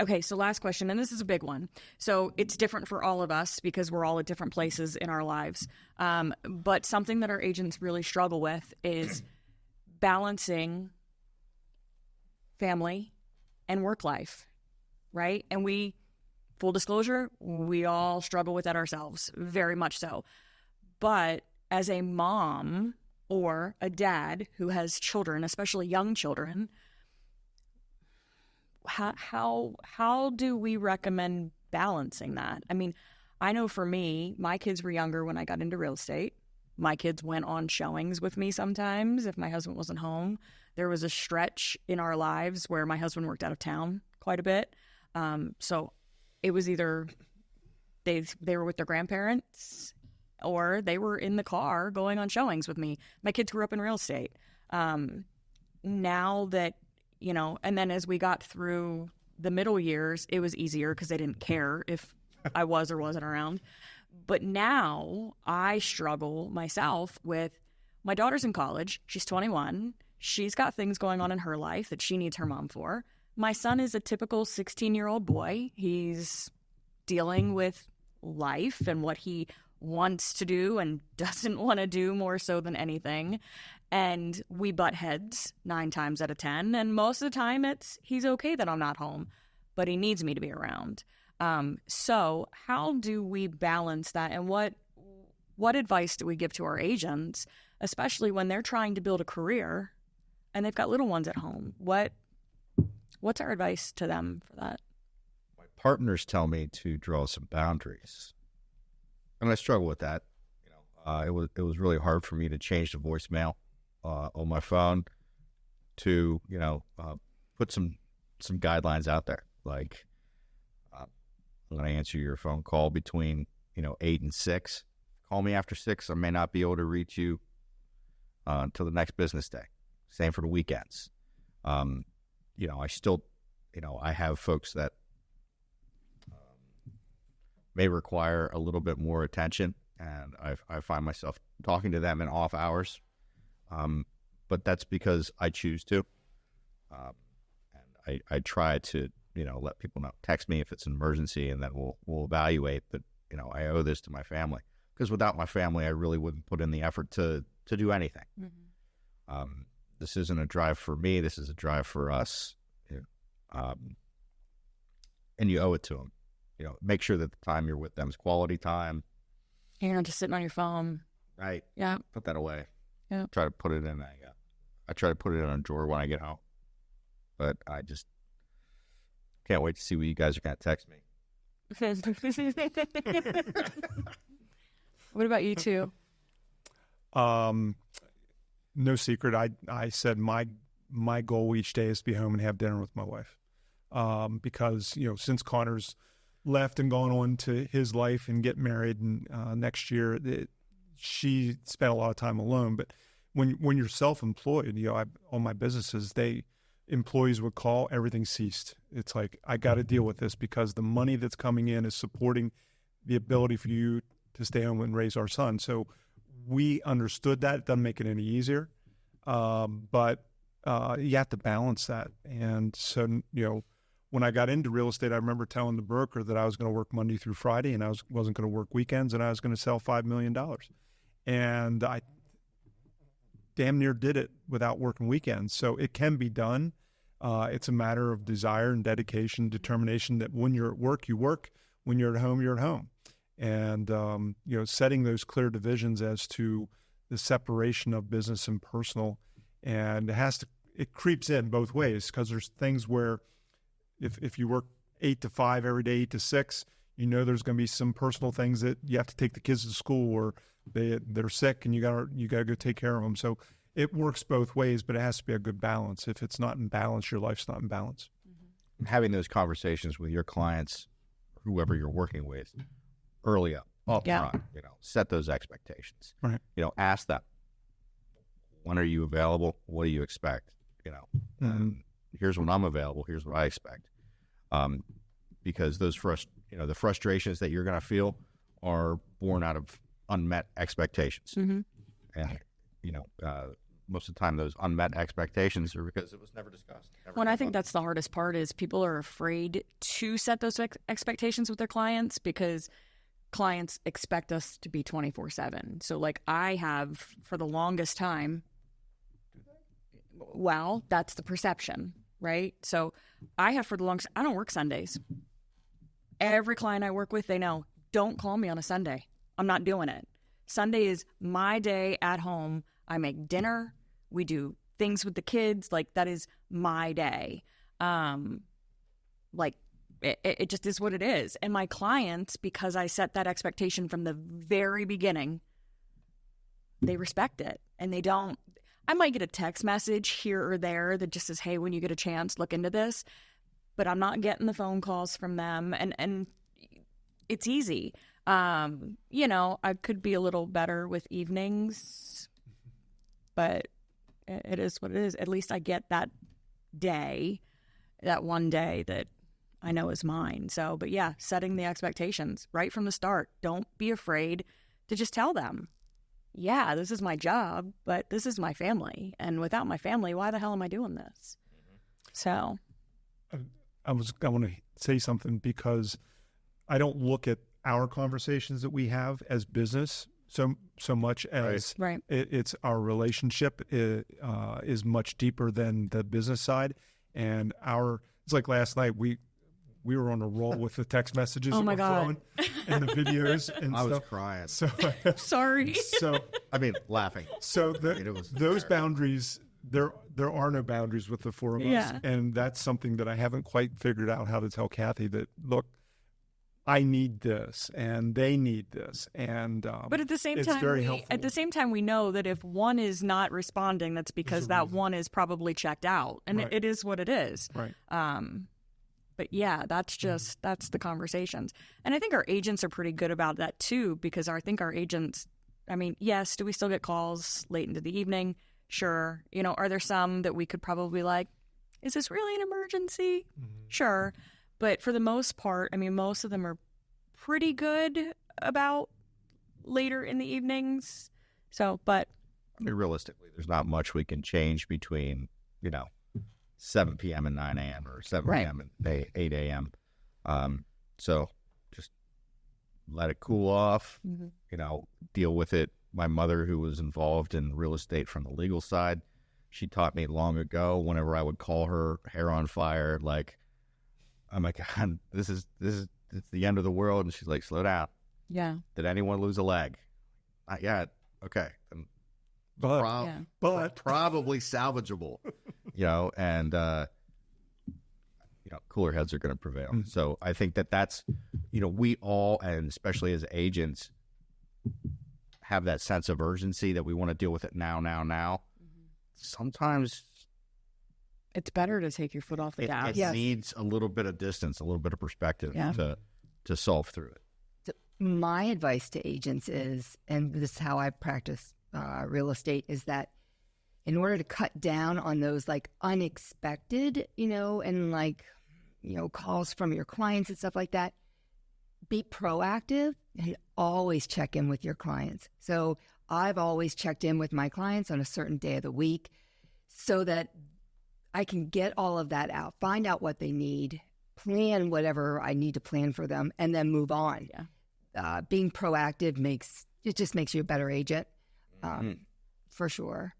Okay, so last question, and this is a big one. So it's different for all of us because we're all at different places in our lives. But something that our agents really struggle with is balancing family and work life, right? And full disclosure, we all struggle with that ourselves, very much so. But as a mom or a dad who has children, especially young children, how do we recommend balancing that? I mean, I know for me, my kids were younger when I got into real estate. My kids went on showings with me sometimes if my husband wasn't home. There was a stretch in our lives where my husband worked out of town quite a bit. So it was either they were with their grandparents or they were in the car going on showings with me. My kids grew up in real estate. Now that, and then as we got through the middle years, it was easier because they didn't care if I was or wasn't around. But now I struggle myself with my daughter's in college. She's 21. She's got things going on in her life that she needs her mom for. My son is a typical 16-year-old boy. He's dealing with life and what he wants to do and doesn't want to do more so than anything. And we butt heads 9 times out of 10. And most of the time he's okay that I'm not home, but he needs me to be around. So how do we balance that? And what advice do we give to our agents, especially when they're trying to build a career and they've got little ones at home? What's our advice to them for that? My partners tell me to draw some boundaries, and I struggle with that. It was really hard for me to change the voicemail on my phone to put some guidelines out there, like I'm going to answer your phone call between 8 and 6. Call me after 6. I may not be able to reach you until the next business day. Same for the weekends. I still, I have folks that may require a little bit more attention, and I find myself talking to them in off hours. But that's because I choose to. And I try to, let people know. Text me if it's an emergency, and then we'll evaluate. But, I owe this to my family. Because without my family, I really wouldn't put in the effort to do anything. Mm-hmm. This isn't a drive for me. This is a drive for us. And you owe it to them. Make sure that the time you're with them is quality time. You're not just sitting on your phone. Right. Yeah. Put that away. Yeah. Try to put it in I try to put it in a drawer when I get home. But I just can't wait to see what you guys are going to text me. What about you two? No secret. I said my goal each day is to be home and have dinner with my wife. Because, since Connor's left and gone on to his life and get married and next year, she spent a lot of time alone. But when you're self-employed, all my businesses, employees would call, everything ceased. It's like, I got to deal with this because the money that's coming in is supporting the ability for you to stay home and raise our son. So we understood that. It doesn't make it any easier. But you have to balance that. And so, when I got into real estate, I remember telling the broker that I was going to work Monday through Friday and I wasn't going to work weekends, and I was going to sell $5 million. And I damn near did it without working weekends. So it can be done. It's a matter of desire and dedication, determination that when you're at work, you work. When you're at home, you're at home. And, setting those clear divisions as to the separation of business and personal. And it creeps in both ways, because there's things where if you work 8 to 5 every day, 8 to 6, there's going to be some personal things that you have to take the kids to school, or they're sick and you gotta go take care of them. So it works both ways, but it has to be a good balance. If it's not in balance, your life's not in balance. Mm-hmm. Having those conversations with your clients, whoever you're working with, early up front, set those expectations. Right. Ask them, when are you available? What do you expect? Here's when I'm available. Here's what I expect. Because those the frustrations that you're going to feel are born out of unmet expectations. Mm-hmm. And, most of the time those unmet expectations are because it was never discussed. Well, and I think that's the hardest part is people are afraid to set those expectations with their clients because clients expect us to be 24/7. So like I have for the longest time, well, that's the perception, right? So I have for the longest, I don't work Sundays. Every client I work with, they know, don't call me on a Sunday. I'm not doing it. Sunday is my day at home. I make dinner. We do things with the kids. Like that is my day. Like it just is what it is. And my clients, because I set that expectation from the very beginning, they respect it and they don't. I might get a text message here or there that just says, hey, when you get a chance, look into this. But I'm not getting the phone calls from them. And it's easy. I could be a little better with evenings, but it is what it is. At least I get that day, that one day that I know is mine. So, but yeah, setting the expectations right from the start. Don't be afraid to just tell them, yeah, this is my job, but this is my family. And without my family, why the hell am I doing this? So I want to say something because I don't look at our conversations that we have as business so much as right. It's our relationship is much deeper than the business side. And it's like last night we were on a roll with the text messages oh my God. And the videos and I stuff. was crying. So sorry. So I mean, laughing. So those terrible. boundaries, there are no boundaries with the four of us. Yeah. And that's something that I haven't quite figured out how to tell Kathy that, look, I need this and they need this. And but at the same it's time, very helpful. At the same time, we know that if one is not responding, that's because that one is probably checked out. And Right. it is what it is. Right. But yeah, that's the conversations. And I think our agents are pretty good about that too, because I think our agents, I mean, yes, do we still get calls late into the evening? Sure. Are there some that we could probably is this really an emergency? Mm-hmm. Sure. But for the most part, I mean, most of them are pretty good about later in the evenings. So, but I mean, realistically, there's not much we can change between, 7 p.m. and 9 a.m. or 7 Right. p.m. and 8 a.m. So just let it cool off, deal with it. My mother, who was involved in real estate from the legal side, she taught me long ago, whenever I would call her hair on fire, like, oh my God, this is it's the end of the world. And she's like, slow down. yeah. Did anyone lose a leg? Not yet. Okay. But Probably salvageable, and cooler heads are going to prevail. Mm-hmm. So I think that's, we all, and especially as agents, have that sense of urgency that we want to deal with it now. Mm-hmm. Sometimes It's better to take your foot off the gas. it needs a little bit of distance, a little bit of perspective to solve through it. So my advice to agents is, and this is how I practice real estate, is that in order to cut down on those unexpected, and calls from your clients and stuff like that, be proactive and always check in with your clients. So I've always checked in with my clients on a certain day of the week so that I can get all of that out, find out what they need, plan whatever I need to plan for them, and then move on. Yeah. Being proactive just makes you a better agent, for sure.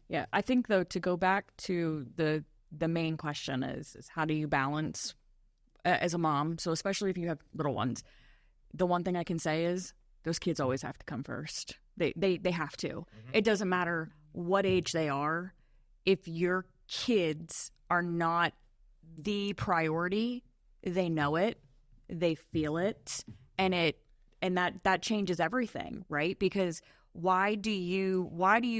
Yeah, I think though, to go back to the main question is how do you balance as a mom? So especially if you have little ones, the one thing I can say is those kids always have to come first. They have to. Mm-hmm. It doesn't matter what age they are. If your kids are not the priority, they know it, they feel it, and that changes everything, right? Because why do you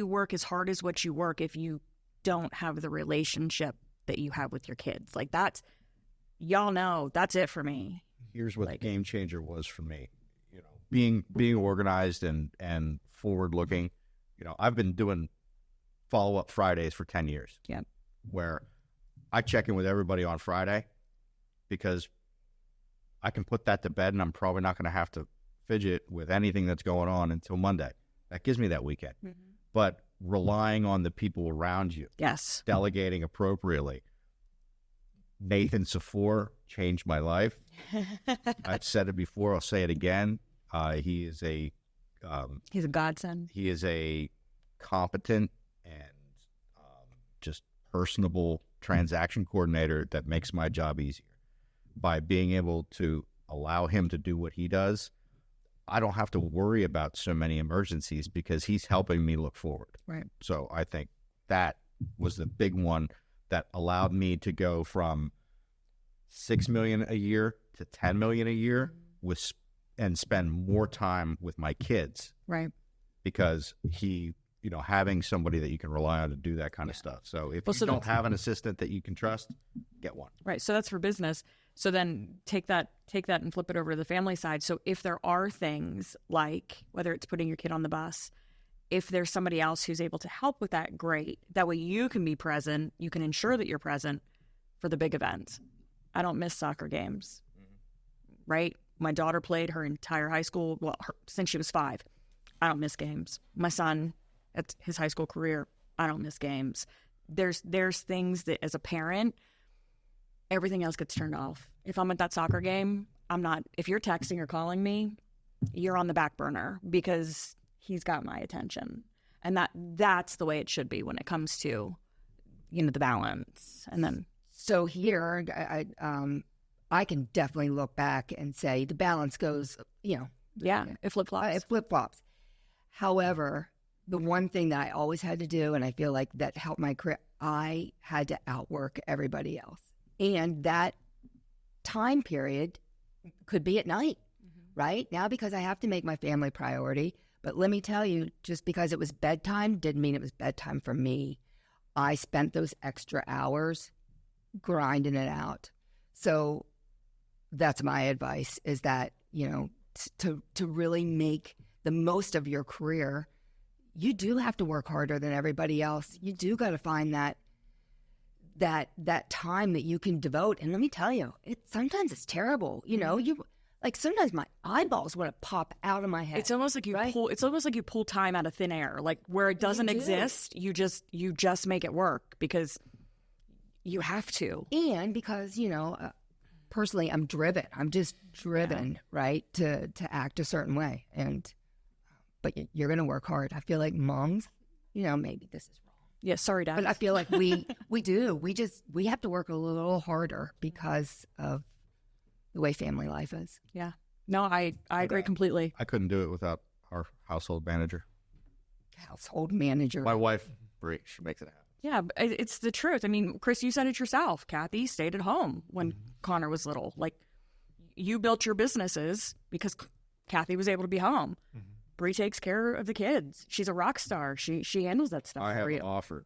work as hard as what you work if you don't have the relationship that you have with your kids? That's, y'all know, that's it for me. Here's what the game changer was for me. Being organized and forward looking. I've been doing follow-up Fridays for 10 years. Yeah. Where I check in with everybody on Friday because I can put that to bed and I'm probably not going to have to fidget with anything that's going on until Monday. That gives me that weekend. Mm-hmm. But relying on the people around you, Yes. delegating appropriately. Nathan Safour changed my life. I've said it before. I'll say it again. He is a godsend. He is a competent and just personable transaction coordinator that makes my job easier. By being able to allow him to do what he does, I don't have to worry about so many emergencies because he's helping me look forward. Right. So I think that was the big one that allowed me to go from $6 million a year to $10 million a year and spend more time with my kids. Right. Because having somebody that you can rely on to do that kind of stuff. So if you don't have an assistant that you can trust, get one. Right. So that's for business. So then take that and flip it over to the family side. So if there are things like whether it's putting your kid on the bus, if there's somebody else who's able to help with that, great. That way you can be present. You can ensure that you're present for the big events. I don't miss soccer games. Right. My daughter played her entire high school, since she was 5. I don't miss games. My son, at his high school career, I don't miss games. There's things that as a parent, everything else gets turned off. If I'm at that soccer game, I'm not. If you're texting or calling me, you're on the back burner because he's got my attention, and that's the way it should be when it comes to, the balance. And then so here, I can definitely look back and say the balance goes, it flip flops. It flip flops. However, the one thing that I always had to do, and I feel like that helped my career, I had to outwork everybody else. And that time period could be at night, right? Now, because I have to make my family priority. But let me tell you, just because it was bedtime didn't mean it was bedtime for me. I spent those extra hours grinding it out. So that's my advice, is that, to really make the most of your career, you do have to work harder than everybody else. You do got to find that time that you can devote. And let me tell you, sometimes it's terrible. Sometimes my eyeballs want to pop out of my head. It's almost like you pull time out of thin air, like where it doesn't exist. You just make it work because you have to. And because, personally, I'm driven. I'm just driven, right, to act a certain way. But you're going to work hard. I feel like moms, maybe this is wrong. Yeah, sorry, Dad. But I feel like we do. We have to work a little harder because of the way family life is. Yeah. No, I agree completely. I couldn't do it without our household manager. Household manager. My wife, Brie, she makes it happen. Yeah, it's the truth. I mean, Chris, you said it yourself. Kathy stayed at home when Connor was little. Like, you built your businesses because Kathy was able to be home. Mm-hmm. Brie takes care of the kids. She's a rock star. She handles that stuff. I for have you. offered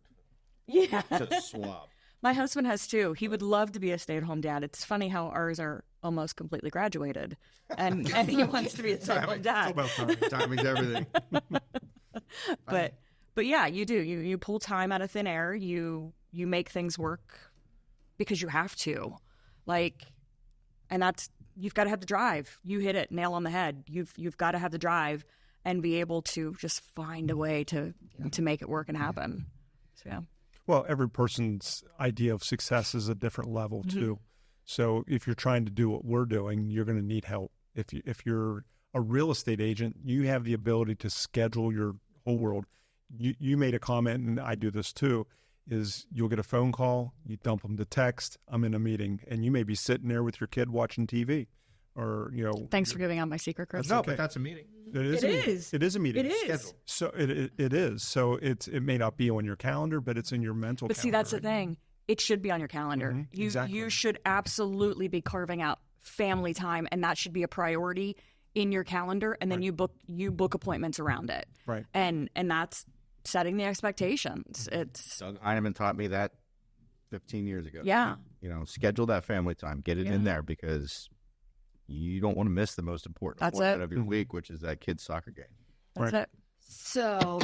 to swap. My husband has too. He would love to be a stay-at-home dad. It's funny how ours are almost completely graduated, and he wants to be a stay-at-home dad. It's about time. Timing's everything. But yeah, you do. You pull time out of thin air. You make things work because you have to, and that's, you've got to have the drive. You hit it nail on the head. You've got to have the drive and be able to just find a way to make it work and happen. So yeah. Well, every person's idea of success is a different level too. So if you're trying to do what we're doing, you're going to need help. If you're a real estate agent, you have the ability to schedule your whole world. You made a comment, and I do this too, is you'll get a phone call, you dump them to text, I'm in a meeting, and you may be sitting there with your kid watching TV. Or, Thanks for giving out my secret, Chris. No, but that's a meeting. It is a meeting. It is. Scheduled. So it is. So it may not be on your calendar, but it's in your mental calendar. But see, that's the thing. It should be on your calendar. Mm-hmm. Exactly. You should absolutely be carving out family time, and that should be a priority in your calendar. And then you book appointments around it. Right. And that's setting the expectations. It's Doug Heineman taught me that 15 years ago. Yeah. Schedule that family time. Get it in there because you don't want to miss the most important That's appointment it. of your week, which is that kid's soccer game. That's Right. it. So